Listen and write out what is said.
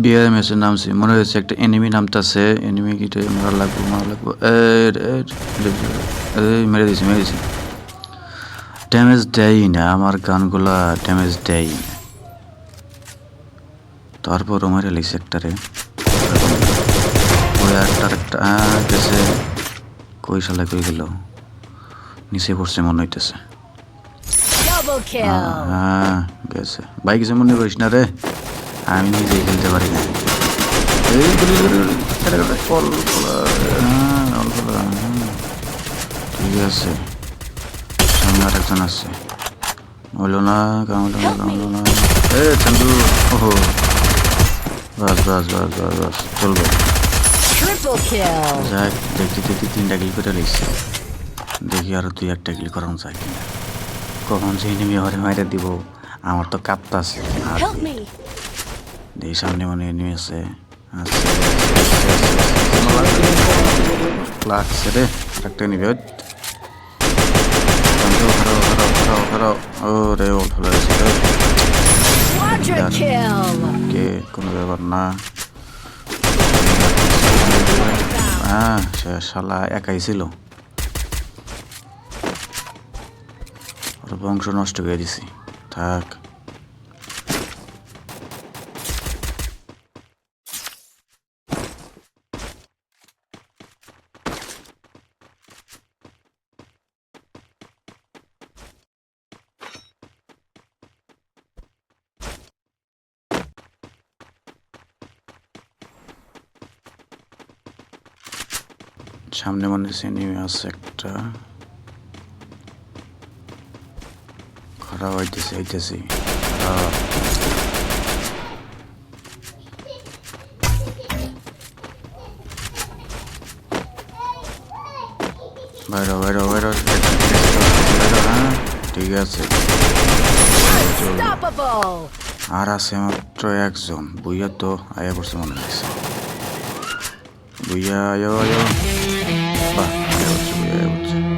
BRMS এর নামছি মনে হচ্ছে একটা এনিমি নামতাছে এনিমি কিটা মারা লাগবো এই মেরে দিছি ড্যামেজ দেয় না আমার গানগুলা ড্যামেজ দেয় তারপরও মেরে লিখছে একটারে ওই একটা গেছে কই সালে কই গেল নিচে পড়ছে মনে হইতেছে হ্যাঁ গেছে ভাই কিছু মনে করিস না রে আমি নিজেই খেলতে পারি না ঠিক আছে সামনে আর একজন আছে হইল না কামলো না এ চান্দু ওহো বাস চলবে যাক দেখতে তিনটা কিল করে লিখছি দেখি আরো দুই একটা কিল করানো যায় কিনা কখন সেই নেমে হরে মাইরে দিব আমার তো কাঁপতা আছে আর দেখি সামনে মনে নেমে আছে লাগছে রে একটা নিবে ও রে ও ভালো আছে কে কোনো ব্যাপার না হ্যাঁ সে শালা একাই ছিল ওর বংশ নষ্ট করে দিছি থাক সামনে মনে হচ্ছে নেমে আছে একটা খারাপ আইতেছি বাইরে হ্যাঁ ঠিক আছে আর আছে মাত্র একজন বুইয়া তো আয়া করছে মনে হচ্ছে বুইয়া আয়ো বাহ